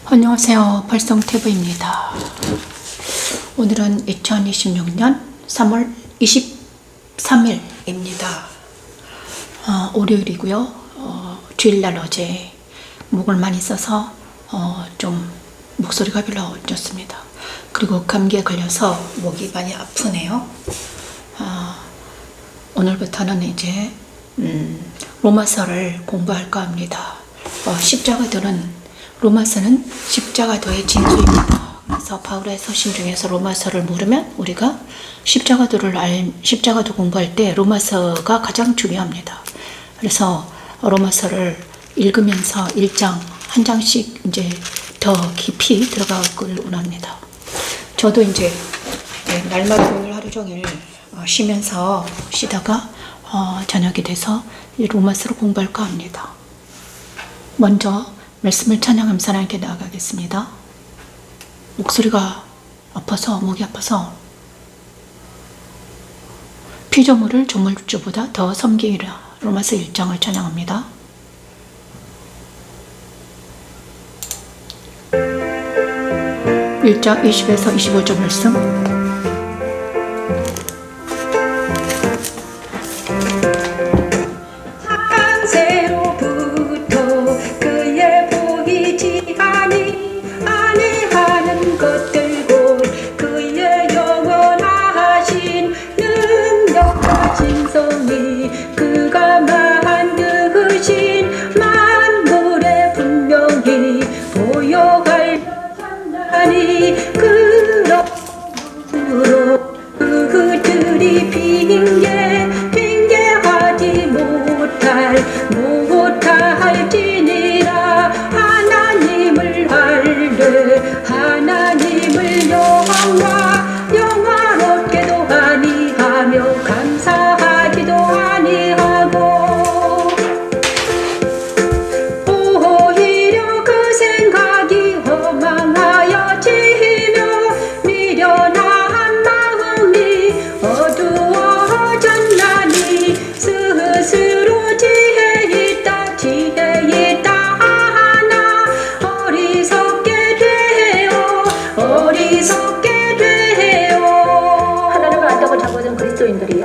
안녕하세요. 발성TV입니다. 오늘은 2026년 3월 23일입니다. 월요일이고요. 주일날 어제 목을 많이 써서 좀 목소리가 별로 안 좋습니다. 그리고 감기에 걸려서 목이 많이 아프네요. 오늘부터는 이제 로마서를 공부할까 합니다. 로마서는 십자가도의 진수입니다. 그래서 바울의 서신 중에서 로마서를 모르면 우리가 십자가도 공부할 때 로마서가 가장 중요합니다. 그래서 로마서를 읽으면서 한 장씩 이제 더 깊이 들어가길 원합니다. 저도 이제 날마다 오늘 하루 종일 쉬다가 저녁이 돼서 로마서를 공부할까 합니다. 먼저 말씀을 찬양하면서 하나님께 나아가겠습니다. 목이 아파서 피조물을 조물주보다 더 섬기라. 로마서 1장을 찬양합니다. 1장 20에서 25절 말씀.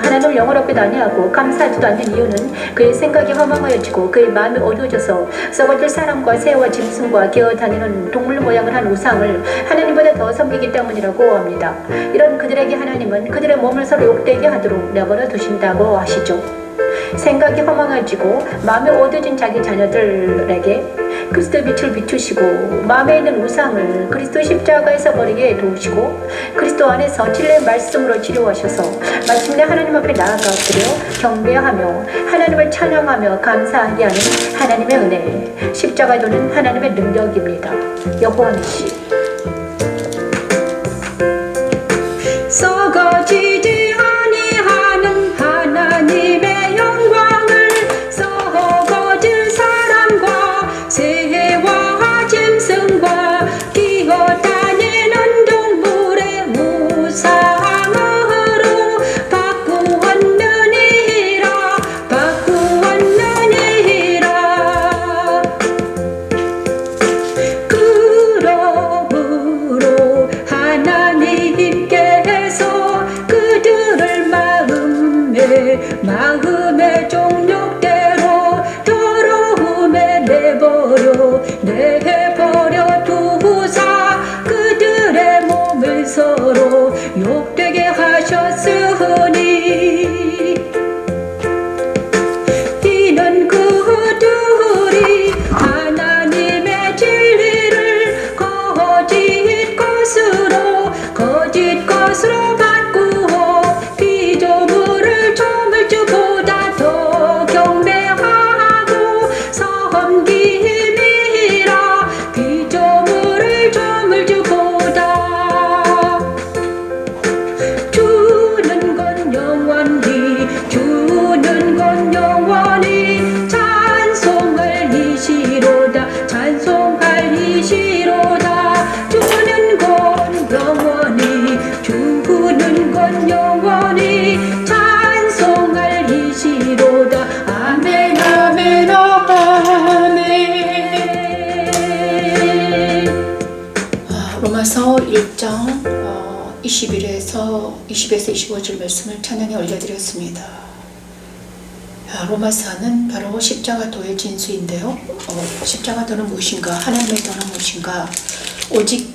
하나님을 영원롭게도 아니하고 감사하지도 않는 이유는 그의 생각이 허망하여지고 그의 마음이 어두워져서 썩어질 사람과 새와 짐승과 기어다니는 동물 모양을 한 우상을 하나님보다 더 섬기기 때문이라고 합니다. 이런 그들에게 하나님은 그들의 몸을 서로 욕되게 하도록 내버려 두신다고 하시죠. 생각이 허망해지고 마음이 어두워진 자기 자녀들에게 그리스도의 빛을 비추시고 마음에 있는 우상을 그리스도 십자가에서 버리게 도우시고 그리스도 안에서 진리의 말씀으로 치료하셔서 마침내 하나님 앞에 나아가 드려 경배하며 하나님을 찬양하며 감사하게 하는 하나님의 은혜. 십자가도는 하나님의 능력입니다. 여호와니시 썩어지지 아니하는 하나님의 영광을 썩어질 사람과 새와 짐승과 기어다니는 동물의 우상으로 바꾸었느니라. 그러므로 하나님께서 로마서 1장 20에서 25절 말씀을 찬양에 올려드렸습니다. 로마서는 바로 십자가도의 진수인데요. 십자가도는 무엇인가, 하나님의 도는 무엇인가, 오직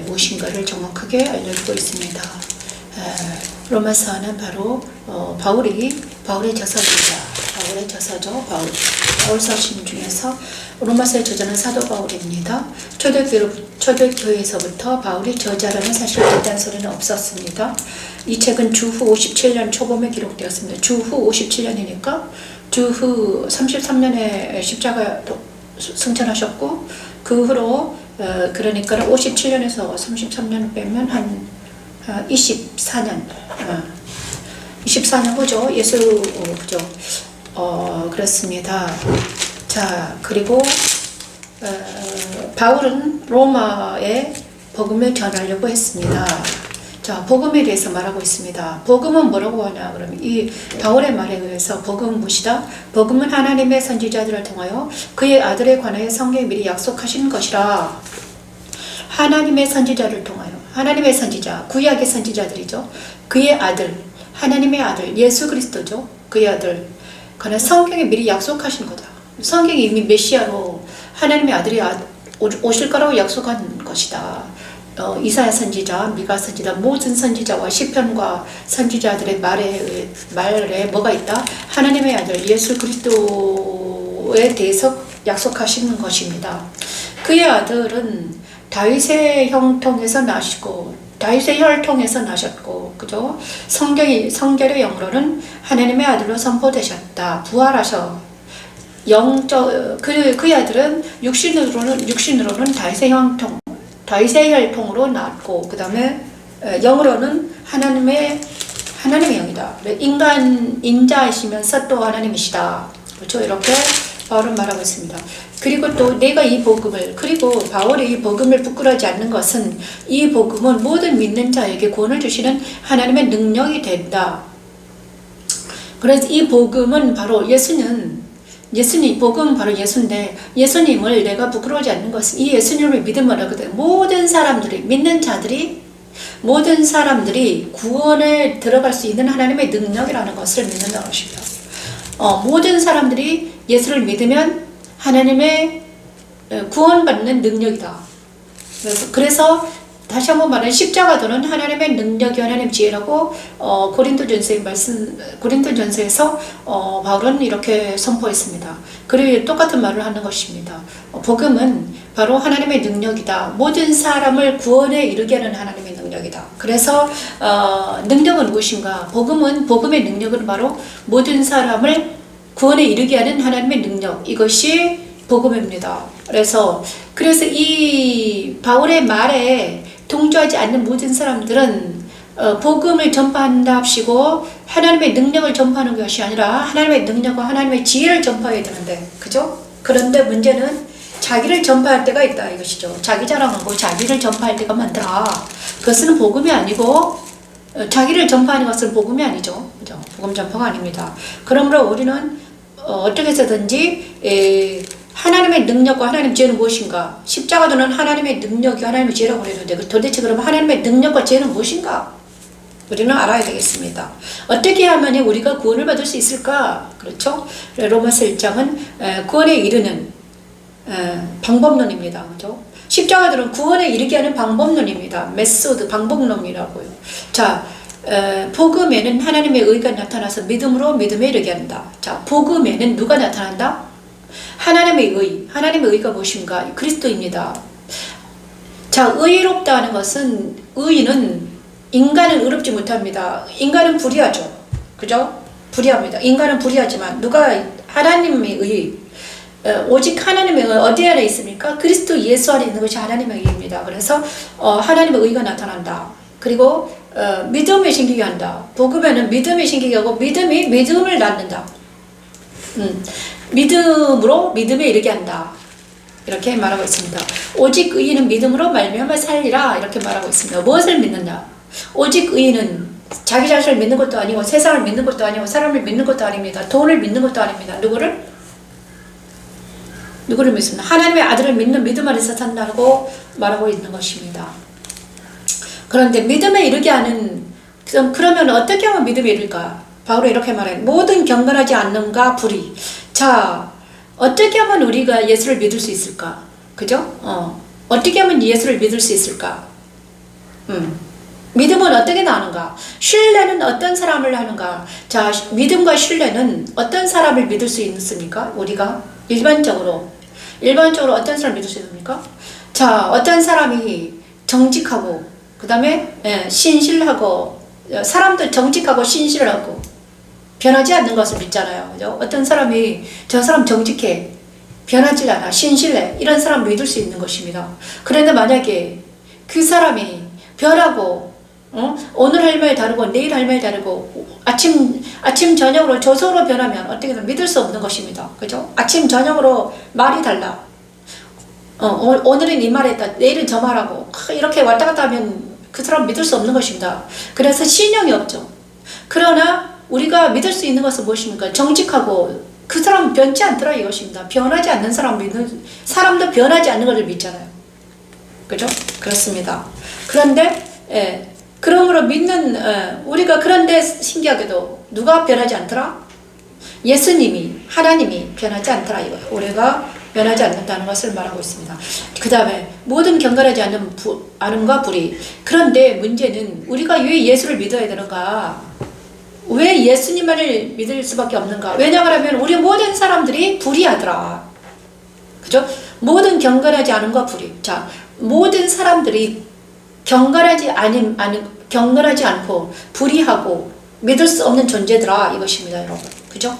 무엇인가를 정확하게 알려주고 있습니다. 로마서는 바로 바울의 저서입니다. 바울의 저서죠. 바울 서신 중에서 로마서의 저자는 사도 바울입니다. 초대교회에서부터 바울이 저자라는 사실 일단 소리는 없었습니다. 이 책은 주후 57년 초봄에 기록되었습니다. 주후 57년이니까 주후 33년에 십자가 승천하셨고, 그 후로 그러니까 57년에서 33년 빼면 한 24년 후죠. 그죠. 그렇습니다. 자, 그리고 바울은 로마에 복음을 전하려고 했습니다. 자, 복음에 대해서 말하고 있습니다. 복음은 뭐라고 하냐? 그러면 이 바울의 말에 의해서 복음은 무엇이다? 복음은 하나님의 선지자들을 통하여 그의 아들에 관하여 성경에 미리 약속하신 것이라. 하나님의 선지자를 통하여, 하나님의 선지자, 구약의 선지자들이죠. 그의 아들, 하나님의 아들, 예수 그리스도죠. 그의 아들. 그러나 성경에 미리 약속하신 거다. 성경이 이미 메시아로 하나님의 아들이 오실 거라고 약속한 것이다. 이사야 선지자, 미가 선지자, 모든 선지자와 시편과 선지자들의 말에 뭐가 있다? 하나님의 아들 예수 그리스도에 대해서 약속하시는 것입니다. 그의 아들은 다윗의 혈통에서 나셨고, 그죠? 성결의 영으로는 하나님의 아들로 선포되셨다. 부활하셔. 그의 아들은 육신으로는 다윗의 혈통으로 낳았고, 그 다음에 영으로는 하나님의 영이다. 인자이시면서 또 하나님이시다. 그렇죠? 이렇게 바울은 말하고 있습니다. 그리고 또 내가 그리고 바울이 이 복음을 부끄러워하지 않는 것은 이 복음은 모든 믿는 자에게 구원을 주시는 하나님의 능력이 된다. 그래서 이 복음은 바로 복음은 바로 예수인데, 예수님을 내가 부끄러워하지 않는 것은 이 예수님을 믿으면 하거든. 모든 사람들이 구원에 들어갈 수 있는 하나님의 능력이라는 것을 믿는다는 것입니다. 모든 사람들이 예수를 믿으면 하나님의 구원받는 능력이다. 그래서 다시 한번 말하면 십자가도는 하나님의 능력이 하나님 지혜라고 고린도전서에서 바울은 이렇게 선포했습니다. 그리고 똑같은 말을 하는 것입니다. 복음은 바로 하나님의 능력이다. 모든 사람을 구원에 이르게 하는 하나님의 능력이다. 그래서 능력은 무엇인가? 복음의 능력은 바로 모든 사람을 구원에 이르게 하는 하나님의 능력, 이것이 복음입니다. 그래서 이 바울의 말에 동조하지 않는 모든 사람들은 복음을 전파한다 합시고 하나님의 능력을 전파하는 것이 아니라 하나님의 능력과 하나님의 지혜를 전파해야 되는데, 그죠? 그런데 문제는 자기를 전파할 때가 있다 이것이죠. 자기 자랑하고 자기를 전파할 때가 많더라. 그것은 복음이 아니고, 자기를 전파하는 것은 복음이 아니죠. 그죠? 복음 전파가 아닙니다. 그러므로 우리는 어떻게 해서든지 하나님의 능력과 하나님의 지혜는 무엇인가? 십자가도는 하나님의 능력이 하나님의 지혜라고 그랬는데, 도대체 그러면 하나님의 능력과 지혜는 무엇인가? 우리는 알아야 되겠습니다. 어떻게 하면 우리가 구원을 받을 수 있을까? 그렇죠? 로마서 1장은 구원에 이르는 방법론입니다. 그죠? 십자가도는 구원에 이르게 하는 방법론입니다. 메소드, 방법론이라고요. 자, 복음에는 하나님의 의가 나타나서 믿음으로 믿음에 이르게 한다. 자, 복음에는 누가 나타난다? 하나님의 의가 무엇인가? 그리스도입니다. 자, 의롭다는 것은, 인간은 의롭지 못합니다. 인간은 불의하죠. 그죠? 불의합니다. 인간은 불의하지만 하나님의 오직 하나님의 의 어디 안에 있습니까? 그리스도 예수 안에 있는 것이 하나님의 의입니다. 그래서 하나님의 의가 나타난다. 그리고 믿음을 생기게 한다. 복음에는 믿음을 생기게 하고, 믿음이 믿음을 낳는다. 믿음으로 믿음에 이르게 한다. 이렇게 말하고 있습니다. 오직 의인은 믿음으로 말미암아 살리라. 이렇게 말하고 있습니다. 무엇을 믿는다? 오직 의인은 자기 자신을 믿는 것도 아니고, 세상을 믿는 것도 아니고, 사람을 믿는 것도 아닙니다. 돈을 믿는 것도 아닙니다. 누구를 믿습니다? 하나님의 아들을 믿는 믿음 안에서 산다고 말하고 있는 것입니다. 그런데 믿음에 이르게 하는, 그러면 어떻게 하면 믿음에 이를까? 바울이 이렇게 말해요. 모든 경건하지 않는가 불의. 자, 어떻게 하면 우리가 예수를 믿을 수 있을까? 그죠? 어떻게 하면 예수를 믿을 수 있을까? 믿음은 어떻게 나는가? 신뢰는 어떤 사람을 하는가? 자, 믿음과 신뢰는 어떤 사람을 믿을 수 있습니까? 우리가 일반적으로 어떤 사람을 믿을 수 있습니까? 자, 어떤 사람이 정직하고, 그 다음에 신실하고, 사람들 정직하고 신실하고 변하지 않는 것을 믿잖아요. 그죠? 어떤 사람이 저 사람 정직해, 변하지 않아, 신실해, 이런 사람 믿을 수 있는 것입니다. 그런데 만약에 그 사람이 변하고, 오늘 할 말 다르고 내일 할 말 다르고 아침 저녁으로 저서로 변하면 어떻게든 믿을 수 없는 것입니다. 그죠? 아침 저녁으로 말이 달라. 오늘은 이 말했다, 내일은 저 말하고 이렇게 왔다 갔다 하면 그 사람 믿을 수 없는 것입니다. 그래서 신용이 없죠. 그러나 우리가 믿을 수 있는 것은 무엇입니까? 정직하고 그 사람 변치 않더라 이것입니다. 변하지 않는 사람 믿는, 사람도 변하지 않는 것을 믿잖아요. 그죠? 그렇습니다. 그런데 그러므로 믿는 우리가, 그런데 신기하게도 누가 변하지 않더라? 예수님이, 하나님이 변하지 않더라 이거예요. 우리가 변하지 않는다는 것을 말하고 있습니다. 그 다음에 모든 경건하지 않는 아름과 불의. 그런데 문제는 우리가 왜 예수를 믿어야 되는가? 왜 예수님만을 믿을 수밖에 없는가? 왜냐하면 우리 모든 사람들이 불의하더라. 그죠? 모든 경건하지 않음과 불의. 자, 모든 사람들이 경건하지 않고 불의하고 믿을 수 없는 존재더라 이것입니다, 여러분. 그죠?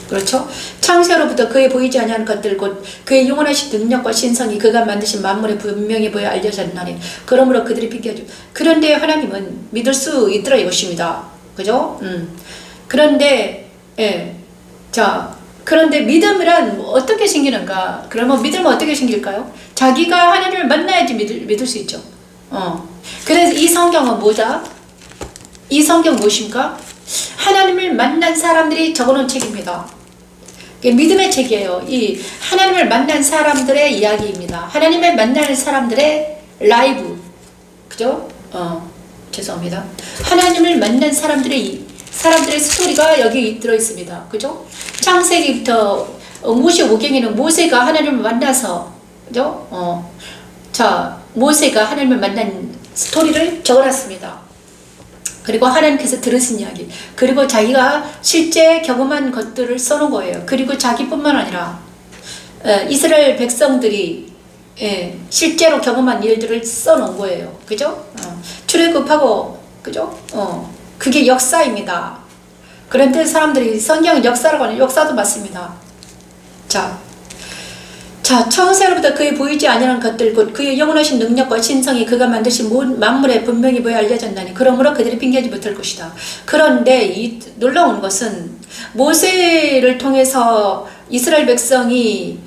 그렇죠? 창세로부터 그의 보이지 아니하는 것들 곧 그의 영원하신 능력과 신성이 그가 만드신 만물에 분명히 보여 알려졌나니 그러므로 그들이 비켜주. 그런데 하나님은 믿을 수 있더라 이것입니다. 그죠? 그런데 자, 그런데 믿음이란 어떻게 생기는가? 그러면 믿음은 어떻게 생길까요? 자기가 하나님을 만나야지 믿을 수 있죠. 그래서 이 성경은 뭐다? 이 성경 무엇입니까? 하나님을 만난 사람들이 적어놓은 책입니다. 믿음의 책이에요. 이 하나님을 만난 사람들의 이야기입니다. 하나님을 만나는 사람들의 라이브. 그죠? 죄송합니다. 하나님을 만난 사람들의 스토리가 여기 들어있습니다. 그죠? 창세기부터 모세오경에는 모세가 하나님을 만나서, 그죠? 자, 모세가 하나님을 만난 스토리를 적어놨습니다. 그리고 하나님께서 들으신 이야기, 그리고 자기가 실제 경험한 것들을 써놓은 거예요. 그리고 자기뿐만 아니라 이스라엘 백성들이 실제로 경험한 일들을 써놓은 거예요. 그죠? 출애굽하고, 그죠? 그게 역사입니다. 그런데 사람들이 성경은 역사라고 하는, 역사도 맞습니다. 자, 창세로부터 그의 보이지 아니하는 것들 곧 그의 영원하신 능력과 신성이 그가 만드신 만물에 분명히 보여 알려졌나니 그러므로 그들이 핑계하지 못할 것이다. 그런데 이 놀라운 것은 모세를 통해서 이스라엘 백성이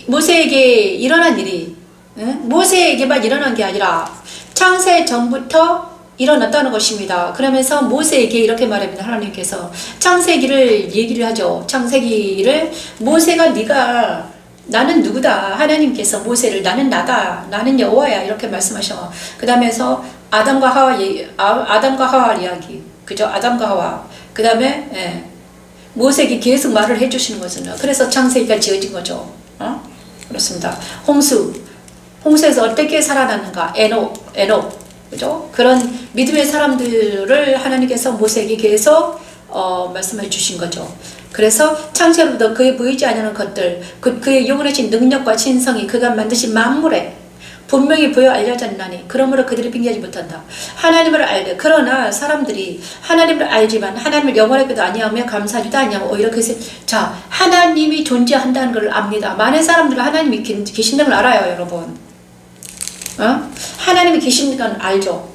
모세에게 일어난 일이 모세에게만 일어난 게 아니라 창세 전부터 일어났다는 것입니다. 그러면서 모세에게 이렇게 말합니다. 하나님께서 창세기를 얘기를 하죠. 창세기를 모세가 네가 나는 누구다. 하나님께서 모세를 나는 나다. 나는 여호와야. 이렇게 말씀하셔. 그 다음에서 아담과 하와 이야기. 그죠? 아담과 하와. 그 다음에 모세에게 계속 말을 해주시는 거잖아요. 그래서 창세기가 지어진 거죠. 그렇습니다. 홍수에서 어떻게 살아났는가? 에녹. 그죠? 그런 믿음의 사람들을 하나님께서 모세에게 계속 말씀해 주신 거죠. 그래서 창세로부터 그의 보이지 않는 것들, 그의 영원하신 능력과 신성이 그가 만드신 만물에 분명히 보여 알려졌나니 그러므로 그들이 핑계하지 못한다. 하나님을 알되 그러나 사람들이 하나님을 알지만 하나님을 영원하게도 아니하며 감사하지도 아니하고 오히려 자, 하나님이 존재한다는 걸 압니다. 많은 사람들은 하나님이 계신다는 걸 알아요, 여러분. 하나님이 계신 건 알죠.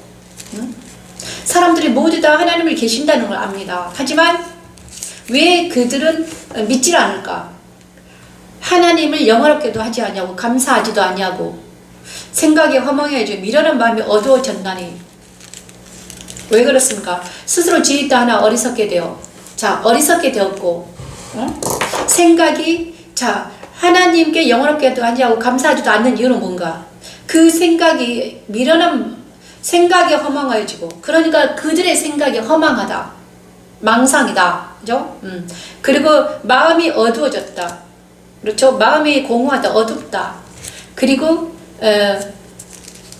사람들이 모두 다 하나님을 계신다는 걸 압니다. 하지만 왜 그들은 믿질 않을까? 하나님을 영원롭게도 하지 아니하고 감사하지도 아니하고 생각이 허망해져 미련한 마음이 어두워졌나니. 왜 그렇습니까? 스스로 지혜있다 하나 어리석게 되어. 자, 어리석게 되었고 생각이, 자, 하나님께 영원롭게도 하지 않고 감사하지도 않는 이유는 뭔가? 그 생각이 미련한 생각이 허망해지고, 그러니까 그들의 생각이 허망하다, 망상이다, 그죠? 그리고 마음이 어두워졌다, 그렇죠? 마음이 공허하다, 어둡다. 그리고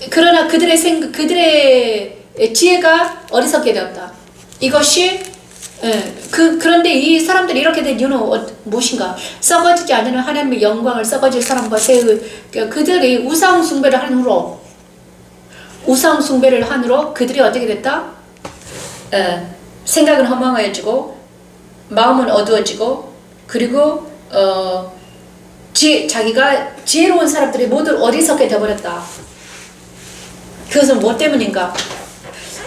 그러나 그들의 지혜가 어리석게 되었다. 이것이 그런데 이 사람들이 이렇게 된 이유는 무엇인가? 썩어지지 않는 하나님의 영광을 썩어질 사람과 그들이 우상 숭배를 한 후로 그들이 어떻게 됐다? 생각은 허망해지고 마음은 어두워지고, 그리고 자기가 지혜로운 사람들이 모두 어리석게 되어버렸다. 그것은 무엇 때문인가?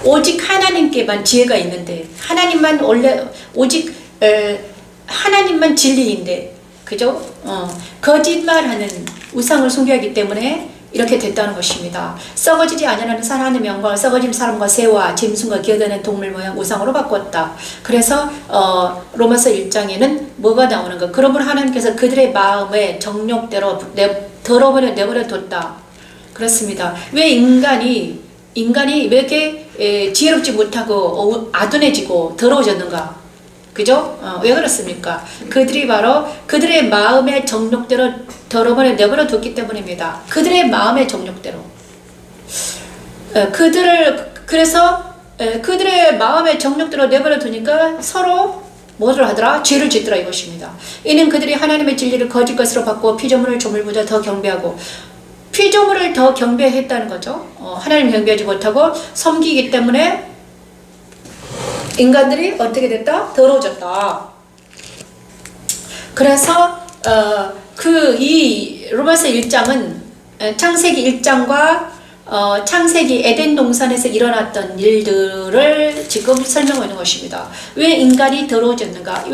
오직 하나님께만 지혜가 있는데, 하나님만 오직 하나님만 진리인데, 그죠? 거짓말하는 우상을 숭배하기 때문에 이렇게 됐다는 것입니다. 썩어지지 아니하는 하나님의 영광을 썩어진 사람과 새와 짐승과 기어다니는 동물 모양 우상으로 바꿨다. 그래서 로마서 1장에는 뭐가 나오는가? 그러므로 하나님께서 그들의 마음에 정욕대로 더러움을 내버려 뒀다. 그렇습니다. 왜 인간이 왜 이렇게 지혜롭지 못하고 아둔해지고 더러워졌는가? 그죠? 왜 그렇습니까? 그들이 바로 그들의 마음의 정욕대로 더러움을 내버려 뒀기 때문입니다. 그들의 마음의 정욕대로. 그래서 그들의 마음의 정욕대로 내버려 두니까 서로 뭐를 하더라? 죄를 짓더라, 이것입니다. 이는 그들이 하나님의 진리를 거짓 것으로 바꾸어 피조물을 조물보다 더 경배하고, 피조물을 더 경배했다는 거죠. 하나님 경배하지 못하고 섬기기 때문에 인간들이 어떻게 됐다? 더러워졌다. 그래서 이 로마서 1장은 창세기 1장과 창세기 에덴 동산에서 일어났던 일들을 지금 설명하고 있는 것입니다. 왜 인간이 더러워졌는가?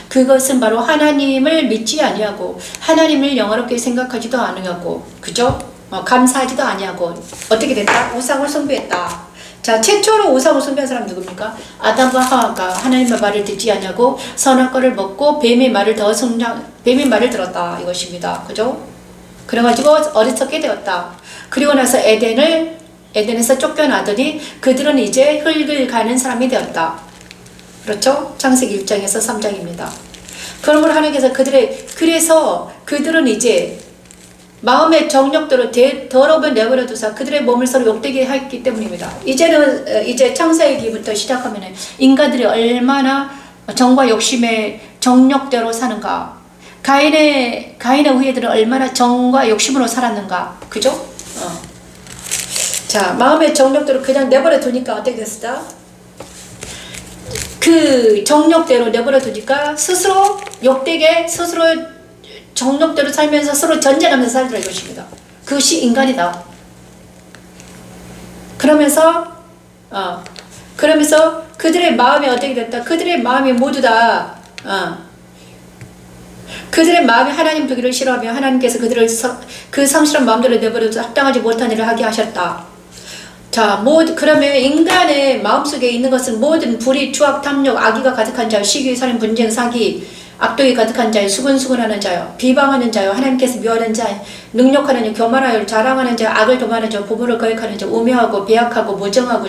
그것은 바로 하나님을 믿지 아니하고, 하나님을 영화롭게 생각하지도 아니하고, 그죠? 감사하지도 아니하고, 어떻게 됐다? 우상을 숭배했다. 자, 최초로 우상을 숭배한 사람 누굽니까? 아담과 하와가 하나님의 말을 듣지 않냐고 선악과를 먹고 뱀의 말을 들었다, 이것입니다. 그죠? 그래가지고 어리석게 되었다. 그리고 나서 에덴에서 쫓겨나더니 그들은 이제 흙을 가는 사람이 되었다. 그렇죠? 창세기 1장에서 3장입니다. 그러므로 하나님께서 그래서 그들은 이제 마음의 정욕대로 더러움을 내버려 두사 그들의 몸을 서로 욕되게 했기 때문입니다. 이제 창세기부터 시작하면 인간들이 얼마나 정과 욕심의 정욕대로 사는가, 가인의 후예들은 얼마나 정과 욕심으로 살았는가, 그죠? 자, 마음의 정욕대로 그냥 내버려 두니까 어떻게 됐을까? 그 정욕대로 내버려 두니까 스스로 욕되게, 스스로 정욕대로 살면서 서로 전쟁하면서 살더라, 이것입니다. 그것이 인간이다. 그러면서 그들의 마음이 어떻게 됐다? 그들의 마음이 모두 다 그들의 마음이 하나님 두기를 싫어하며 하나님께서 그들을 그 상실한 마음대로 내버려둬 합당하지 못한 일을 하게 하셨다. 자, 그러면 인간의 마음속에 있는 것은 모든 불의, 추악, 탐욕, 악의가 가득한 자요, 시기, 살인, 분쟁, 사기, 악독이 가득한 자요, 수근수근하는 자요, 비방하는 자요, 하나님께서 미워하는 자요, 능욕하는 자요, 교만하여 자랑하는 자요, 악을 도모하는 자요, 부부를 거역하는 자요, 우매하고 배약하고 무정하고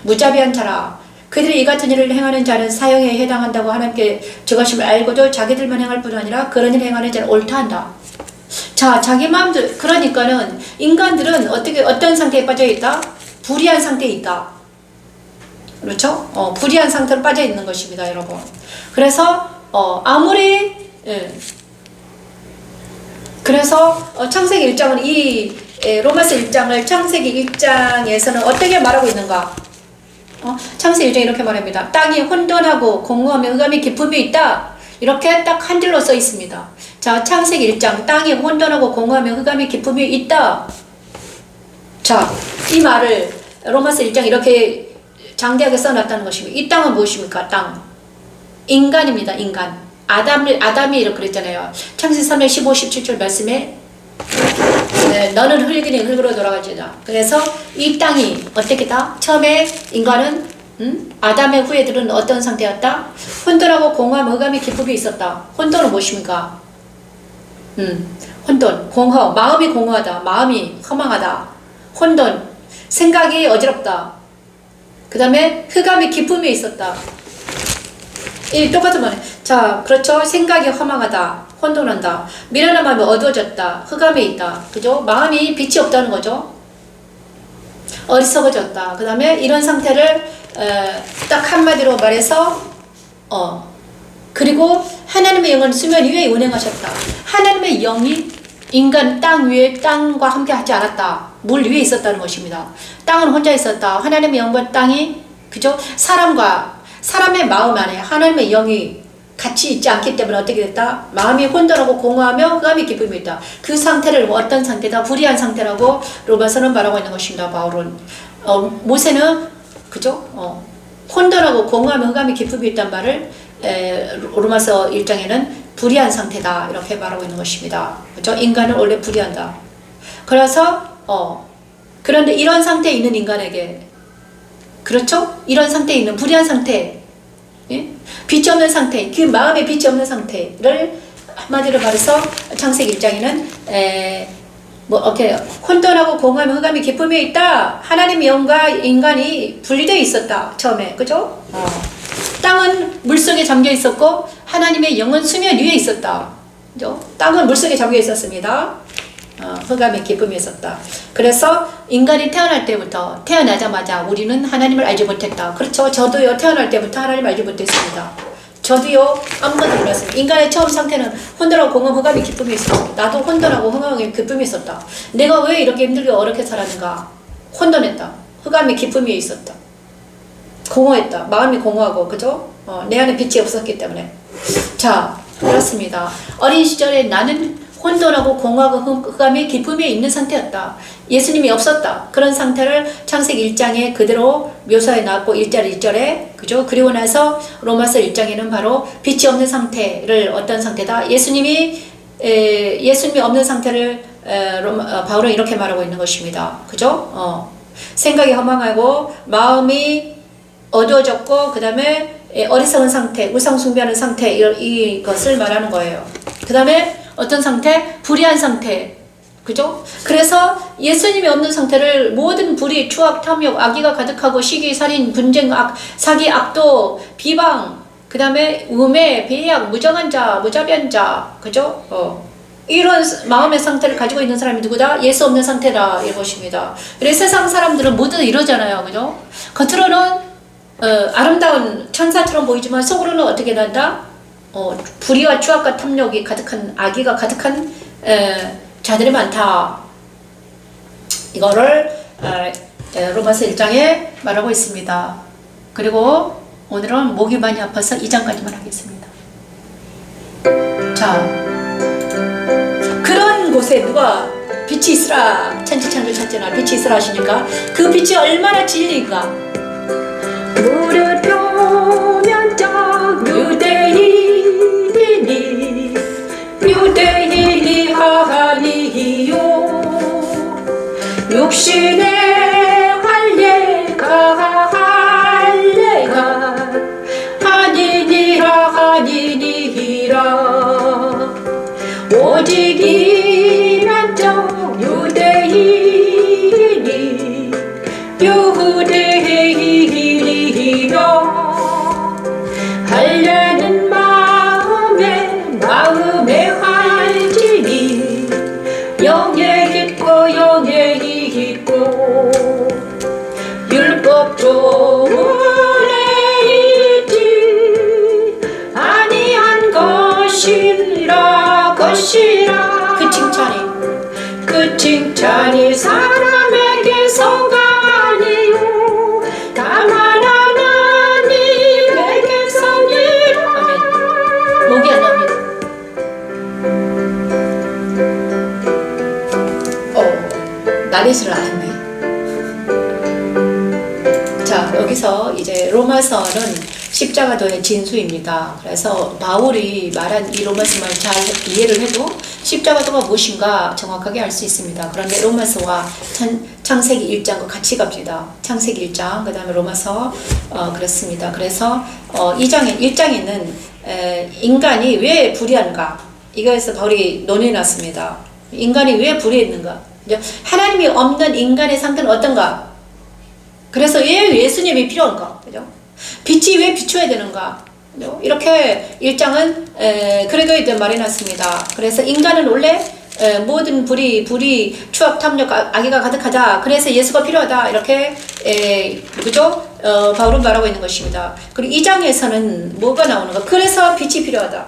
무자비한 자라. 그들이 이 같은 일을 행하는 자는 사형에 해당한다고 하나님께 저것임을 알고도 자기들만 행할 뿐 아니라 그런 일을 행하는 자는 옳다 한다. 자, 자기 마음들, 그러니까는 인간들은 어떤 상태에 빠져 있다? 불의한 상태에 있다. 그렇죠? 불의한 상태로 빠져 있는 것입니다, 여러분. 그래서 그래서 창세기 1장은 로마서 1장을 창세기 1장에서는 어떻게 말하고 있는가? 창세기 1장에 이렇게 말합니다. 땅이 혼돈하고 공허하며 흑암이 깊음이 있다. 이렇게 딱 한 줄로 써 있습니다. 자, 창세기 1장, 땅이 혼돈하고 공허하며 흑암이 깊음이 있다. 자, 이 말을 로마서 1장 이렇게 장대하게 써놨다는 것입니다. 이 땅은 무엇입니까? 땅. 인간입니다. 인간. 아담이 이렇게 그랬잖아요. 창세기 3장 15, 17절 말씀에 너는 흙이니 흙으로 돌아가지다. 그래서 이 땅이 어떻게다? 처음에 인간은 아담의 후예들은 어떤 상태였다? 혼돈하고 공허함, 흑암이 깊음이 있었다. 혼돈은 무엇입니까? 혼돈, 공허, 마음이 공허하다, 마음이 허망하다, 혼돈, 생각이 어지럽다. 그 다음에 흑암이 기쁨이 있었다. 이 똑같은 말이에요. 자, 그렇죠. 생각이 허망하다, 혼돈한다, 미련한 마음이 어두워졌다, 흑암에 있다. 그죠? 마음이 빛이 없다는 거죠. 어리석어졌다. 그 다음에 이런 상태를 딱 한마디로 말해서 그리고 하나님의 영은 수면 위에 운행하셨다. 하나님의 영이 인간 땅 위에 땅과 함께 하지 않았다. 물 위에 있었다는 것입니다. 땅은 혼자 있었다. 하나님의 영과 땅이 그죠? 사람의 마음 안에 하나님의 영이 같이 있지 않기 때문에 어떻게 됐다? 마음이 혼돈하고 공허하며 흑암이 기쁨이 있다. 그 상태를 어떤 상태다? 불의한 상태라고 로마서는 말하고 있는 것입니다. 바울은 모세는 그죠? 혼돈하고 공허하며 흑암이 기쁨이 있단 말을 로마서 1장에는 불의한 상태다 이렇게 말하고 있는 것입니다. 그죠? 인간은 원래 불의한다. 그래서 그런데 이런 상태에 있는 인간에게 그렇죠? 이런 상태에 있는 불의한 상태, 예? 빛이 없는 상태, 그 마음에 빛이 없는 상태를 한마디로 말해서 창세기 1장에는 혼돈하고 공허하며 흑암이 기쁨이 있다. 하나님의 영과 인간이 분리되어 있었다. 처음에 그죠? 땅은 물속에 잠겨 있었고 하나님의 영은 수면 위에 있었다. 그죠? 땅은 물속에 잠겨 있었습니다. 흑암의 기쁨이 있었다. 그래서 인간이 태어나자마자 우리는 하나님을 알지 못했다. 그렇죠? 저도요 태어날 때부터 하나님을 알지 못했습니다. 저도요 아무것도 몰랐습니다. 인간의 처음 상태는 혼돈하고 공허 흑암의 기쁨이 있었다. 나도 혼돈하고 흑암의 기쁨이 있었다. 내가 왜 이렇게 힘들게 어렵게 살았는가? 혼돈했다. 흑암의 기쁨이 있었다. 공허했다. 마음이 공허하고 그죠? 내 안에 빛이 없었기 때문에. 자, 그렇습니다. 어린 시절에 나는 혼돈하고 공허하고 흑암이 기쁨이 있는 상태였다. 예수님이 없었다. 그런 상태를 창세기 1장에 그대로 묘사해 놨고 1절 1절에 그죠? 그리고 나서 로마서 1장에는 바로 빛이 없는 상태를 어떤 상태다. 예수님이 없는 상태를 바울은 이렇게 말하고 있는 것입니다. 그죠? 생각이 허망하고 마음이 어두워졌고 그 다음에 어리석은 상태, 우상 숭배하는 상태 이것을 말하는 거예요. 그 다음에 어떤 상태? 불의한 상태. 그죠? 그래서 예수님이 없는 상태를 모든 불의, 추악, 탐욕, 악의가 가득하고 시기, 살인, 분쟁, 사기, 악도, 비방, 그 다음에 우매, 배약, 무정한 자, 무자비한 자, 그죠? 이런 마음의 상태를 가지고 있는 사람이 누구다? 예수 없는 상태다 이것입니다. 그래서 세상 사람들은 모두 이러잖아요. 그죠? 겉으로는 아름다운 천사처럼 보이지만 속으로는 어떻게 난다? 불의와 추악과 탐욕이 가득한 악의가 가득한 자들이 많다. 이거를 로마서 1장에 말하고 있습니다. 그리고 오늘은 목이 많이 아파서 2장까지만 하겠습니다. 자, 그런 곳에 누가 빛이 있으라 천지창조 첫째나 빛이 있으라 하시니까 그 빛이 얼마나 진리인가. 무릇 표면적 유대인이 아니요 육신의 할례가 아니니라 오직 이란적 유대인이며 할례는 마음에 할지니 영에 있고 율법 조문에 있지 아니한 것이라 그 칭찬이 사람에게서가 아니요 다만 하나님에게서니라. 아멘. 목이 안 납니다. 나리스를 안 했네. 자, 여기서 이제 로마서는 십자가도의 진수입니다. 그래서 바울이 말한 이 로마서만 잘 이해를 해도 십자가도가 무엇인가 정확하게 알 수 있습니다. 그런데 로마서와 창세기 1장과 같이 갑니다. 창세기 1장, 그 다음에 로마서, 그렇습니다. 그래서 1장에는 인간이 왜 불의한가? 이거에서 바울이 논의해 놨습니다. 인간이 왜 불의했는가? 하나님이 없는 인간의 상태는 어떤가? 그래서 왜 예수님이 필요한가? 그죠? 빛이 왜 비춰야 되는가? 그죠? 이렇게 1장은 그래도에 대해 말해놨습니다. 그래서 인간은 원래 모든 불의, 추악, 탐욕, 악의가 가득하다. 그래서 예수가 필요하다. 이렇게 그죠? 바울은 말하고 있는 것입니다. 그리고 2장에서는 뭐가 나오는가? 그래서 빛이 필요하다.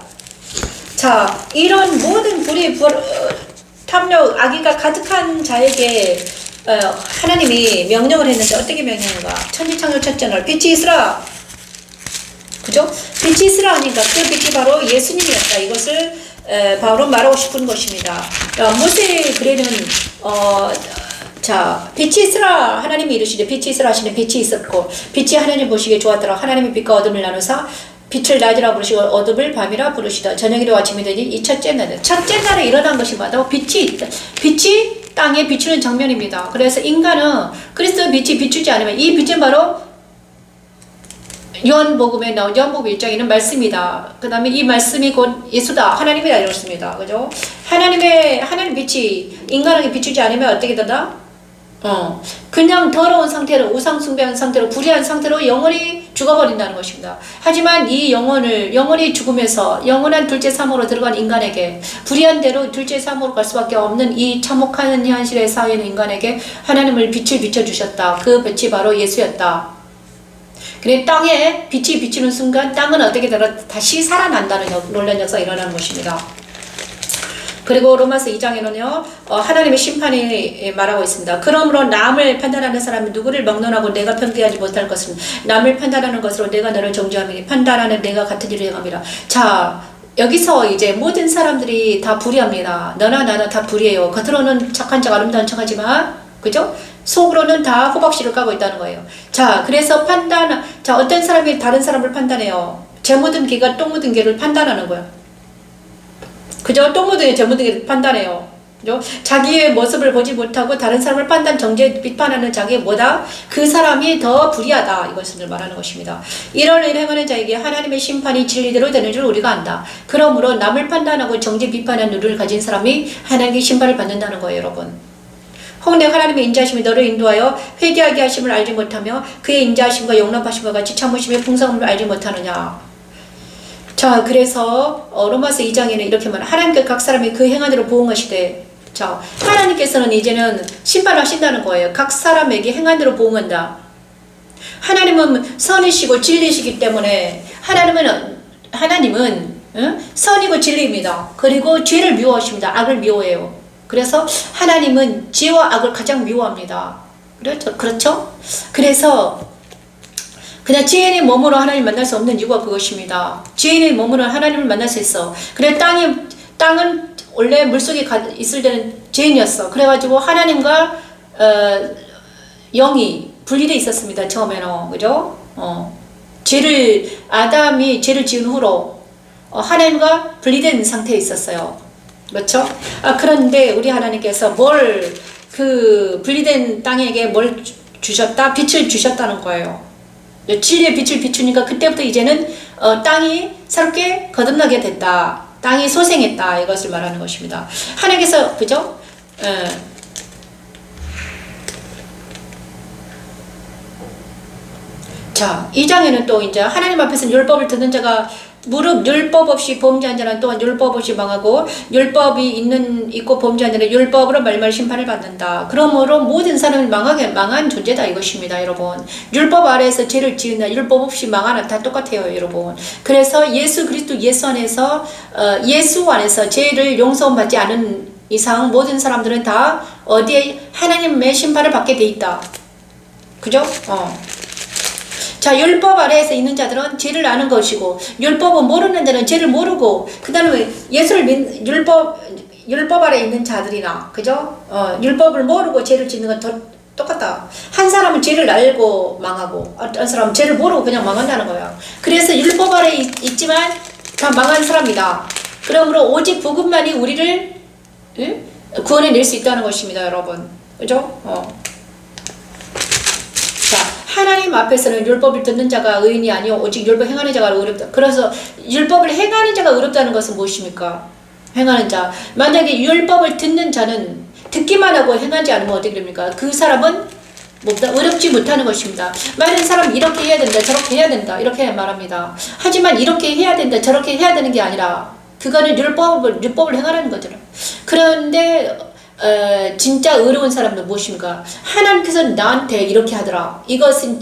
자, 이런 모든 불의, 탐욕, 악의가 가득한 자에게 하나님이 명령을 했는데 어떻게 명령인가? 천지창조 첫째 날 빛이 있으라. 그죠? 빛이 있으라 하니까 그 빛이 바로 예수님이었다. 이것을 바울은 말하고 싶은 것입니다. 모세 글에는 자, 빛이 있으라 하나님이 이르시되 빛이 있으라 하시니 빛이 있었고 빛이 하나님 보시기에 좋았더라. 하나님이 빛과 어둠을 나누사 빛을 낮이라 부르시고 어둠을 밤이라 부르시다. 저녁이라 아침이 되니 이 첫째 날에 일어난 것이 바로 빛이 있다. 빛이 땅에 비추는 장면입니다. 그래서 인간은 그리스도의 빛이 비추지 않으면 이 빛은 바로 요한복음에 나온 요한복음 1장에는 말씀이다. 그 다음에 이 말씀이 곧 예수다. 하나님이다. 이렇습니다. 그죠? 하나님 빛이 인간에게 비추지 않으면 어떻게 되다? 그냥 더러운 상태로 우상숭배한 상태로 불의한 상태로 영원히 죽어버린다는 것입니다. 하지만 이 영원히 죽으면서 영원한 둘째 사모로 들어간 인간에게 불의한 대로 둘째 사모로 갈 수밖에 없는 이 참혹한 현실에 쌓인 인간에게 하나님을 빛을 비춰주셨다. 그 빛이 바로 예수였다. 그래 땅에 빛이 비추는 순간 땅은 어떻게 되나 다시 살아난다는 놀라운 역사가 일어나는 것입니다. 그리고 로마서 2장에는요 하나님의 심판이 말하고 있습니다. 그러므로 남을 판단하는 사람이 누구를 막론하고 내가 평대하지 못할 것은 남을 판단하는 것으로 내가 너를 정죄함이니 판단하는 내가 같은 일을 행함이라. 자, 여기서 이제 모든 사람들이 다 불의합니다. 너나 나나 다 불의해요. 겉으로는 착한 척 아름다운 척하지만 그죠? 속으로는 다 호박씨를 까고 있다는 거예요. 자, 그래서 자, 어떤 사람이 다른 사람을 판단해요. 재 묻은 개가 똥 묻은 개를 판단하는 거야. 그죠? 똥 묻은 개, 재 묻은 개를 판단해요. 그죠? 자기의 모습을 보지 못하고 다른 사람을 정죄, 비판하는 자기의 뭐다? 그 사람이 더 불의하다. 이것을 말하는 것입니다. 이런 일을 행하는 자에게 하나님의 심판이 진리대로 되는 줄 우리가 안다. 그러므로 남을 판단하고 정죄, 비판하는 눈을 가진 사람이 하나님의 심판을 받는다는 거예요, 여러분. 혹 내가 하나님의 인자하심이 너를 인도하여 회개하게 하심을 알지 못하며 그의 인자하심과 용납하심과 같이 참으심의 풍성함을 알지 못하느냐. 자, 그래서 로마서 2장에는 이렇게 말해. 하나님께 각 사람이 그 행한대로 보응하시되. 자, 하나님께서는 이제는 심판하신다는 거예요. 각 사람에게 행한대로 보응한다. 하나님은 선이시고 진리시기 때문에 하나님은 선이고 진리입니다. 그리고 죄를 미워하십니다. 악을 미워해요. 그래서 하나님은 죄와 악을 가장 미워합니다. 그렇죠? 그래서 그냥 죄인의 몸으로 하나님 만날 수 없는 이유가 그것입니다. 죄인의 몸으로 하나님을 만날 수 있어. 그래 땅은 원래 물속에 있을 때는 죄인이었어. 그래가지고 하나님과 영이 분리돼 있었습니다. 처음에는. 그죠? 아담이 죄를 지은 후로 하나님과 분리된 상태에 있었어요. 그렇죠? 그런데 우리 하나님께서 그 분리된 땅에게 뭘 주셨다? 빛을 주셨다는 거예요. 진리의 빛을 비추니까 그때부터 이제는 땅이 새롭게 거듭나게 됐다. 땅이 소생했다. 이것을 말하는 것입니다. 하나님께서 그죠? 자, 2장에는 또 이제 하나님 앞에서 율법을 듣는 자가 율법 없이 범죄한 자는 또한 율법 없이 망하고 율법이 있고 범죄한 자는 율법으로 말말 심판을 받는다. 그러므로 모든 사람이 망한 존재다 이것입니다, 여러분. 율법 아래에서 죄를 지은다. 율법 없이 망하는 다 똑같아요, 여러분. 그래서 예수 그리스도 예수 안에서 죄를 용서받지 않은 이상 모든 사람들은 다 어디에 하나님의 심판을 받게 돼 있다. 그죠? 자, 율법 아래에서 있는 자들은 죄를 아는 것이고 율법은 모르는 자는 죄를 모르고 그 다음에 율법 아래에 있는 자들이나 그죠? 율법을 모르고 죄를 짓는 건 더 똑같다. 한 사람은 죄를 알고 망하고 어떤 사람은 죄를 모르고 그냥 망한다는 거야. 그래서 율법 아래에 있지만 다 망한 사람이다. 그러므로 오직 복음만이 우리를 구원해낼 수 있다는 것입니다, 여러분. 그죠? 하나님 앞에서는 율법을 듣는 자가 의인이 아니요 오직 율법 행하는 자가 어렵다. 그래서 율법을 행하는 자가 어렵다는 것은 무엇입니까? 행하는 자. 만약에 율법을 듣는 자는 듣기만 하고 행하지 않으면 어떻게 됩니까? 그 사람은 뭐보다 어렵지 못하는 것입니다. 많은 사람 이렇게 해야 된다, 저렇게 해야 된다, 이렇게 말합니다. 하지만 이렇게 해야 된다, 저렇게 해야 되는 게 아니라 그거는 율법을 행하라는 거죠. 그런데 진짜 의로운 사람은 무엇입니까? 하나님께서 나한테 이렇게 하더라. 이것은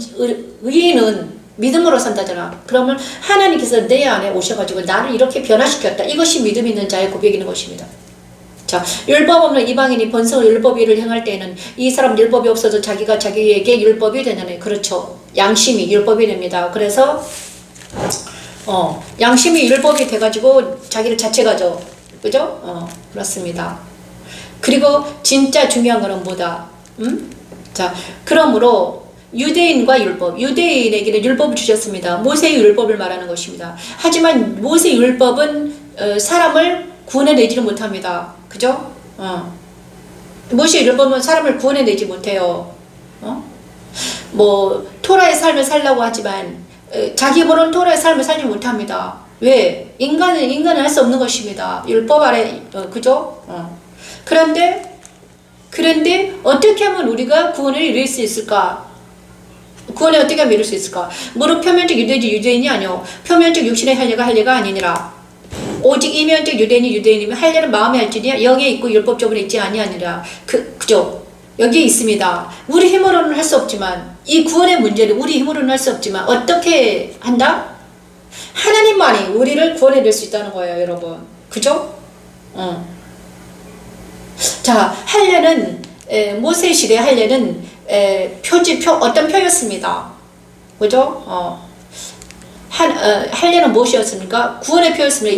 의인은 믿음으로 산다잖아. 그러면 하나님께서 내 안에 오셔가지고 나를 이렇게 변화시켰다. 이것이 믿음 있는 자의 고백이는 것입니다. 자, 율법 없는 이방인이 번성을 율법위를 행할 때에는 이 사람 율법이 없어도 자기가 자기에게 율법이 되냐네. 그렇죠. 양심이 율법이 됩니다. 그래서 양심이 율법이 돼가지고 자기를 자책하죠. 그죠? 그렇습니다. 그리고 진짜 중요한 거는 뭐다? 자, 그러므로 유대인과 율법, 유대인에게는 율법을 주셨습니다. 모세의 율법을 말하는 것입니다. 하지만 모세의 율법은 사람을 구원해내지를 못합니다. 그죠? 모세의 율법은 사람을 구원해내지 못해요. 뭐 토라의 삶을 살라고 하지만 자기 힘으로는 토라의 삶을 살지 못합니다. 왜? 인간은 할 수 없는 것입니다. 율법 아래 그죠? 그런데 어떻게 하면 우리가 구원을 이룰 수 있을까? 구원에 어떻게 하면 이룰 수 있을까? 무릇 표면적 유대인이 아니요 표면적 육신의 할례가 아니니라. 오직 이면적 유대인이면 할례는 마음에 할지니 영에 있고 율법적으로 있지 아니하니라. 그죠? 여기에 있습니다. 우리 힘으로는 할 수 없지만 이 구원의 문제를 우리 힘으로는 할 수 없지만 어떻게 한다? 하나님만이 우리를 구원해낼 수 있다는 거예요, 여러분. 그죠? 자, 할례는 모세 시대 할례는 어떤 표였습니다. 그죠? 할례는 무엇이었습니까? 구원의 표였습니다.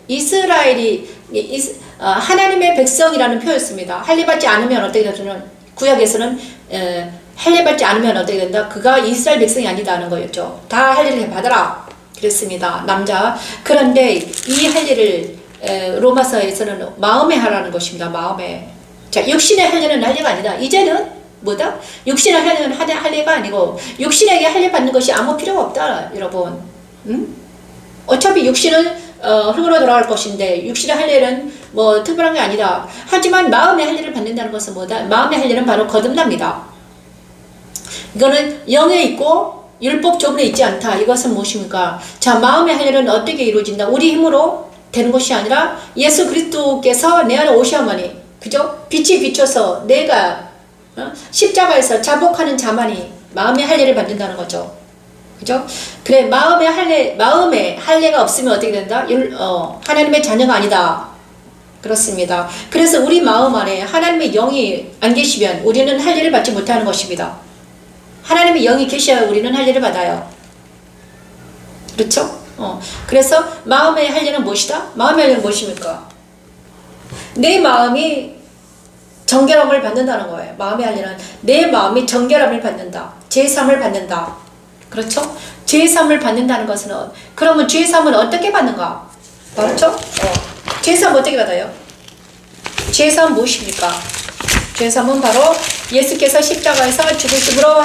이스라엘이 하나님의 백성이라는 표였습니다. 할례받지 않으면 어떻게 되냐면 구약에서는 할례받지 않으면 어떻게 된다? 그가 이스라엘 백성이 아니다는 거였죠. 다 할례를 받아라 그랬습니다. 남자. 그런데 이 할례를 로마서에서는 마음에 하라는 것입니다. 마음에. 자, 육신의 할례는 할례가 아니다. 이제는 뭐다? 육신의 할례는 할례가 아니고 육신에게 할례 받는 것이 아무 필요가 없다, 여러분. 어차피 육신은 흙으로 돌아갈 것인데 육신의 할례는 뭐 특별한 게 아니다. 하지만 마음의 할례를 받는다는 것은 뭐다? 마음의 할례는 바로 거듭납니다. 이거는 영에 있고 율법적으로 있지 않다. 이것은 무엇입니까? 자, 마음의 할례는 어떻게 이루어진다? 우리 힘으로 되는 것이 아니라 예수 그리스도께서 내 안에 오셔야만이, 그죠? 빛이 비춰서 내가 십자가에서 자복하는 자만이 마음의 할례를 받는다는 거죠. 그죠? 그래, 마음의 할례가 없으면 어떻게 된다? 하나님의 자녀가 아니다. 그렇습니다. 그래서 우리 마음 안에 하나님의 영이 안 계시면 우리는 할례를 받지 못하는 것입니다. 하나님의 영이 계셔야 우리는 할례를 받아요. 그렇죠? 그래서 마음의 할례는 무엇이다? 마음의 할례는 무엇입니까? 내 마음이 정결함을 받는다는 거예요. 마음의 할례는 내 마음이 정결함을 받는다. 제3을 받는다. 그렇죠? 제3을 받는다는 것은 그러면 제3은 어떻게 받는가? 그렇죠? 제3 어떻게 받아요? 제3 무엇입니까? 제3은 바로 예수께서 십자가에서 죽으심으로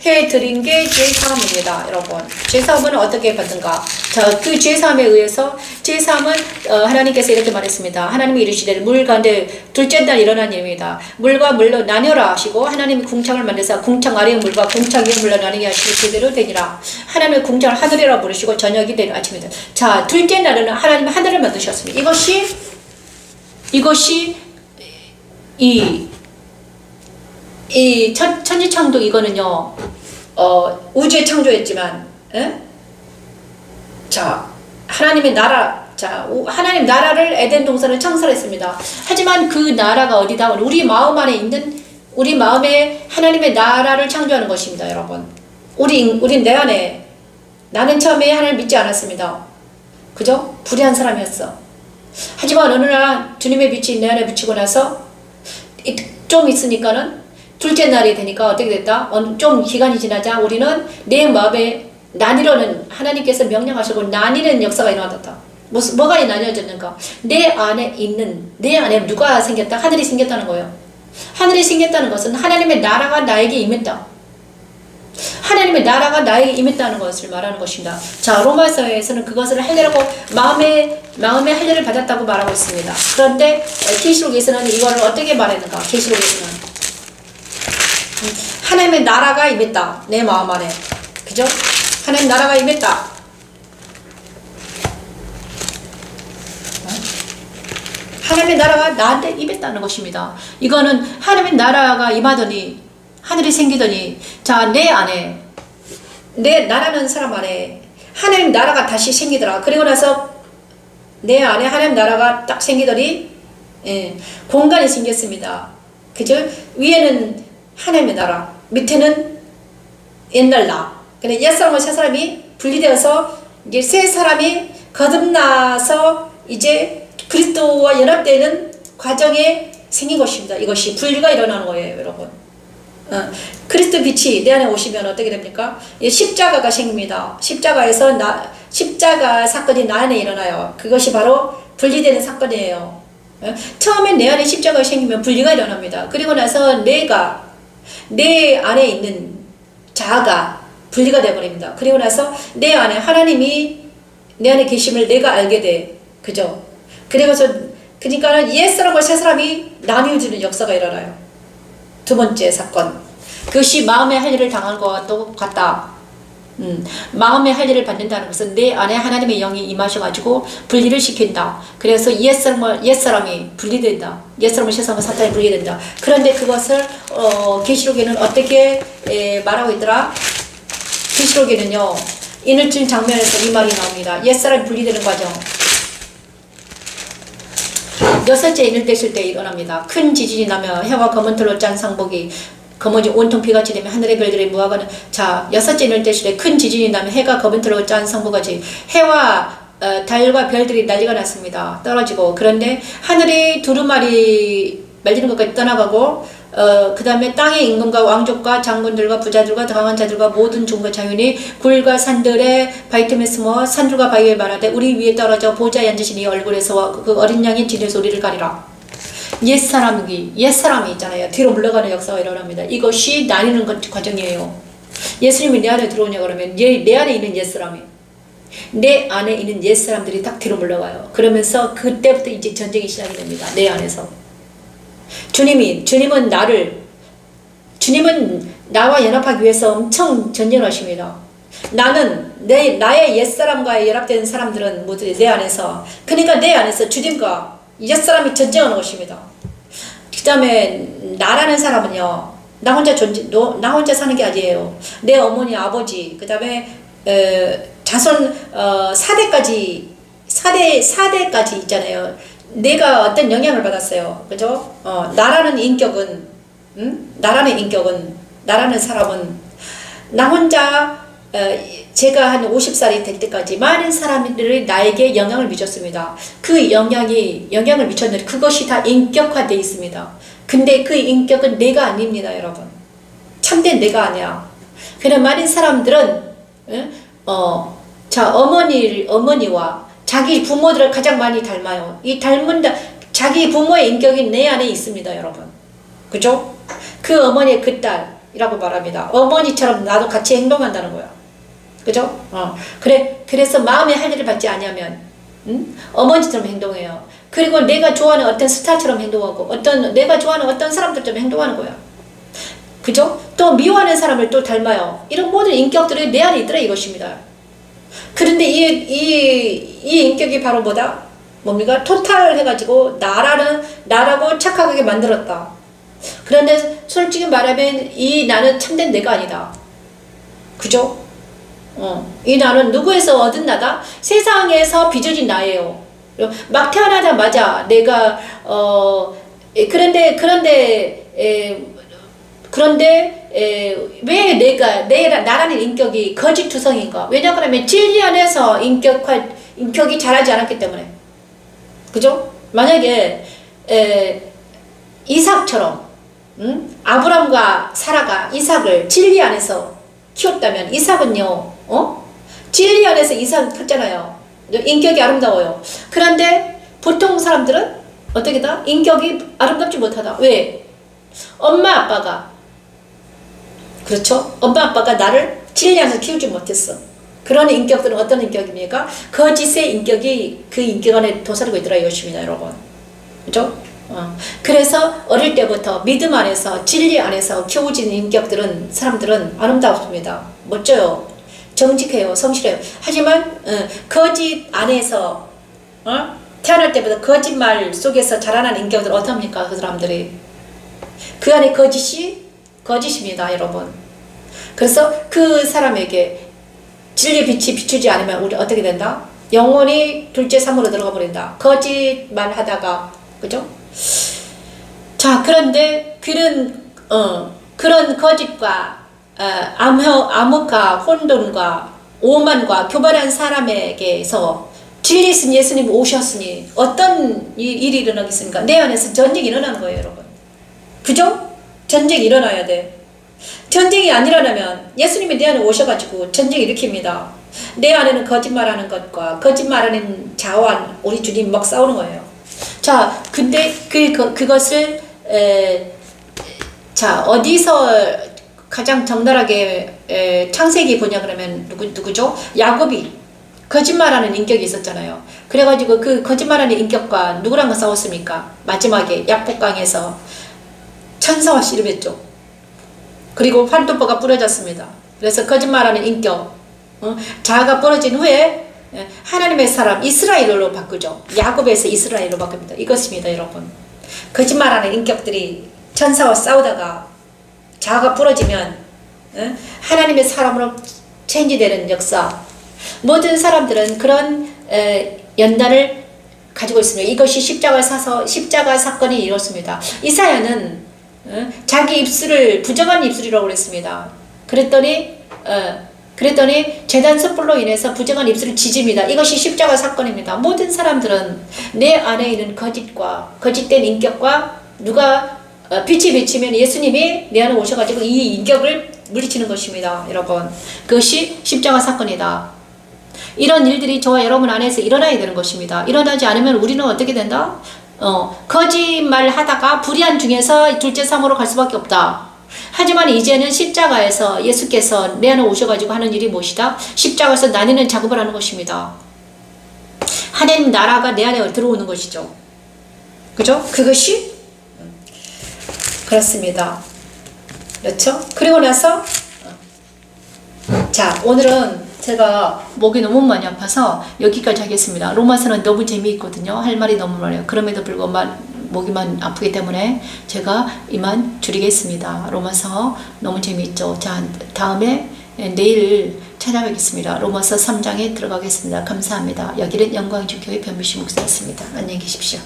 해드린 게 제3입니다. 여러분, 제3은 어떻게 받는가? 자, 그 제3에 의해서 제3은 하나님께서 이렇게 말했습니다. 하나님이 이르시되 물 가운데 둘째 날 일어난 일입니다. 물과 물로 나뉘어라 하시고 하나님이 궁창을 만드사 궁창 아래의 물과 궁창 위의 물로 나뉘게 하시고 제대로 되니라. 하나님의 궁창을 하늘이라 부르시고 저녁이 되는 아침이다. 자, 둘째 날에는 하나님이 하늘을 만드셨습니다. 이것이 이 천지창조 이거는요, 우주의 창조였지만, 자, 하나님의 나라, 하나님 나라를 에덴 동산을 창설했습니다. 하지만 그 나라가 어디다? 우리 마음 안에 있는, 우리 마음에 하나님의 나라를 창조하는 것입니다, 여러분. 우린 내 안에, 나는 처음에 하나님을 믿지 않았습니다. 그죠? 불의한 사람이었어. 하지만 어느 날 주님의 빛이 내 안에 비치고 나서 좀 있으니까는 둘째 날이 되니까 어떻게 됐다? 좀 기간이 지나자 우리는 내 마음에 나뉘려는 하나님께서 명령하시고 나뉘는 역사가 일어났다. 뭐가 나뉘어졌는가? 내 안에 누가 생겼다? 하늘이 생겼다는 거예요. 하늘이 생겼다는 것은 하나님의 나라가 나에게 임했다. 하나님의 나라가 나에게 임했다는 것을 말하는 것입니다. 자, 로마서에서는 그것을 하려고 마음의 할례를 받았다고 말하고 있습니다. 그런데 계시록에서는 이거를 어떻게 말했는가? 계시록에서는 하나님의 나라가 임했다. 내 마음 안에. 그죠? 하나님 나라가 임했다. 하나님의 나라가 나한테 임했다는 것입니다. 이거는 하나님의 나라가 임하더니 하늘이 생기더니 자, 내 안에 나라는 사람 안에 하나님 나라가 다시 생기더라. 그리고 나서 내 안에 하나님 나라가 딱 생기더니 공간이 생겼습니다. 그죠? 위에는 하나님의 나라, 밑에는 옛날 나. 근데 옛사람과 새사람이 분리되어서 이제 새 사람이 거듭나서 이제 그리스도와 연합되는 과정에 생긴 것입니다. 이것이 분리가 일어나는 거예요, 여러분. 그리스도 빛이 내 안에 오시면 어떻게 됩니까? 십자가가 생깁니다. 십자가 사건이 나 안에 일어나요. 그것이 바로 분리되는 사건이에요. 처음에 내 안에 십자가가 생기면 분리가 일어납니다. 그리고 나서 내 안에 있는 자아가 분리가 되어버립니다. 그리고 나서 내 안에 하나님이 내 안에 계심을 내가 알게 돼. 그죠? 그러니까 옛사람과 새사람이 나뉘어지는 역사가 일어나요. 두 번째 사건. 그것이 마음의 할례를 당한 것과 똑같다. 마음의 할례를 받는다는 것은 내 안에 하나님의 영이 임하셔가지고 분리를 시킨다. 그래서 옛사람이 분리된다. 옛사람과 새사람과 사탄이 분리된다. 그런데 그것을 계시록에는 어떻게 말하고 있더라? 계시록에는요, 이늘쯤 장면에서 이 말이 나옵니다. 옛사람이 분리되는 과정. 6째 이늘 됐을 때 일어납니다. 큰 지진이 나며 해와 검은 털로 짠 상복이 검은지 온통 비같이 되면 하늘의 별들이 무화과는 자 6째 이늘 됐을 때 큰 지진이 나며 해가 검은 털로 짠 상복같이 해와 달과 별들이 난리가 났습니다. 떨어지고 그런데 하늘이 두루마리 말리는 것까지 떠나가고 그 다음에 땅의 임금과 왕족과 장군들과 부자들과 강한 자들과 모든 종과 자연이 굴과 산들의 바위틈에 숨어 산들과 바위에 말하되 우리 위에 떨어져 보좌에 앉으신 이 얼굴에서 그 어린 양의 진에서 우리를 가리라. 옛사람이 있잖아요. 뒤로 물러가는 역사가 일어납니다. 이것이 나뉘는 과정이에요. 예수님이 내 안에 들어오냐 그러면 내 안에 있는 옛사람이 내 안에 있는 옛사람들이 딱 뒤로 물러가요. 그러면서 그때부터 이제 전쟁이 시작이 됩니다. 내 안에서. 주님은 나와 연합하기 위해서 엄청 전쟁하십니다. 나의 옛사람과 연합된 사람들은 모두 내 안에서, 그러니까 내 안에서 주님과 옛사람이 전쟁하는 것입니다. 그 다음에 나라는 사람은요, 나 혼자 사는 게 아니에요. 내 어머니, 아버지, 그 다음에 자손 4대까지 있잖아요. 내가 어떤 영향을 받았어요. 그죠? 나라는 인격은, 나라는 사람은, 나 혼자, 제가 한 50살이 될 때까지 많은 사람들이 나에게 영향을 미쳤습니다. 그 영향을 미쳤는데 그것이 다 인격화되어 있습니다. 근데 그 인격은 내가 아닙니다, 여러분. 참된 내가 아니야. 그런 많은 사람들은, 어머니와 자기 부모들을 가장 많이 닮아요. 자기 부모의 인격이 내 안에 있습니다, 여러분. 그죠? 그 어머니의 그 딸이라고 말합니다. 어머니처럼 나도 같이 행동한다는 거야. 그죠? 그래서 마음의 할례를 받지 않으면, 어머니처럼 행동해요. 그리고 내가 좋아하는 어떤 스타처럼 행동하고, 내가 좋아하는 어떤 사람들처럼 행동하는 거야. 그죠? 또 미워하는 사람을 또 닮아요. 이런 모든 인격들이 내 안에 있더라, 이것입니다. 그런데 이 인격이 바로 뭡니까? 토탈해가지고 나라고 착각하게 만들었다. 그런데 솔직히 말하면 이 나는 참된 내가 아니다. 그죠? 이 나는 누구에서 얻은 나다? 세상에서 빚어진 나예요. 막 태어나자마자 내가 그런데 왜 나라는 인격이 거짓투성인가? 왜냐하면 진리 안에서 인격이 자라지 않았기 때문에. 그죠? 만약에 이삭처럼 아브람과 사라가 이삭을 진리 안에서 키웠다면 이삭은요, 진리 안에서 이삭을 컸잖아요. 인격이 아름다워요. 그런데 보통 사람들은 어떻게다? 인격이 아름답지 못하다. 왜? 엄마 아빠가 그렇죠? 엄마 아빠가 나를 진리 안에서 키우지 못했어. 그런 인격들은 어떤 인격입니까? 거짓의 인격이 그 인격 안에 도사리고 있더라 이것입니다, 여러분. 그죠? 그래서 어릴 때부터 믿음 안에서 진리 안에서 키워진 인격들은 사람들은 아름답습니다. 멋져요. 정직해요. 성실해요. 하지만 거짓 안에서 태어날 때부터 거짓말 속에서 자라난 인격들 어떻습니까? 그 사람들이 그 안에 거짓입니다, 여러분. 그래서 그 사람에게 진리의 빛이 비추지 않으면 우리 어떻게 된다? 영원히 둘째 삶으로 들어가 버린다. 거짓말 하다가, 그죠? 자, 그런데 그런 거짓과 암흑과 혼돈과 오만과 교만한 사람에게서 진리 있은 예수님 오셨으니 어떤 일이 일어나겠습니까? 내 안에서 전쟁이 일어나는 거예요, 여러분. 그죠? 전쟁이 일어나야 돼. 전쟁이 안 일어나면 예수님이 내 안에 오셔가지고 전쟁 일으킵니다. 내 안에는 거짓말하는 것과 거짓말하는 자와 우리 주님 막 싸우는 거예요. 자, 근데 그것을 자, 어디서 가장 적나라하게 창세기 보냐 그러면 누구죠? 야곱이 거짓말하는 인격이 있었잖아요. 그래가지고 그 거짓말하는 인격과 누구랑 싸웠습니까? 마지막에 약복강에서 천사와 씨름했죠. 그리고 활도포가 부러졌습니다. 그래서 거짓말하는 인격, 자아가 부러진 후에 하나님의 사람 이스라엘로 바꾸죠. 야곱에서 이스라엘로 바꿉니다. 이것입니다, 여러분. 거짓말하는 인격들이 천사와 싸우다가 자아가 부러지면 하나님의 사람으로 체인지되는 역사. 모든 사람들은 그런 연단을 가지고 있습니다. 이것이 십자가 사건이 이렇습니다. 이사야는 자기 입술을 부정한 입술이라고 그랬습니다. 그랬더니 재단 섣불로 인해서 부정한 입술을 지집니다. 이것이 십자가 사건입니다. 모든 사람들은 내 안에 있는 거짓과 거짓된 인격과 누가 빛이 비치면 예수님이 내 안에 오셔가지고 이 인격을 물리치는 것입니다, 여러분. 그것이 십자가 사건이다. 이런 일들이 저와 여러분 안에서 일어나야 되는 것입니다. 일어나지 않으면 우리는 어떻게 된다? 거짓말 하다가 불의한 중에서 둘째 삶으로 갈 수밖에 없다. 하지만 이제는 십자가에서 예수께서 내 안에 오셔가지고 하는 일이 무엇이다? 십자가에서 나뉘는 작업을 하는 것입니다. 하나님 나라가 내 안에 들어오는 것이죠. 그죠? 그것이 그렇습니다. 그렇죠? 그리고 나서 자, 오늘은 제가 목이 너무 많이 아파서 여기까지 하겠습니다. 로마서는 너무 재미있거든요. 할 말이 너무 많아요. 그럼에도 불구하고 목이만 아프기 때문에 제가 이만 줄이겠습니다. 로마서 너무 재미있죠. 자, 다음에 내일 찾아뵙겠습니다. 로마서 3장에 들어가겠습니다. 감사합니다. 여기는 영광주교회 변미시 목사였습니다. 안녕히 계십시오.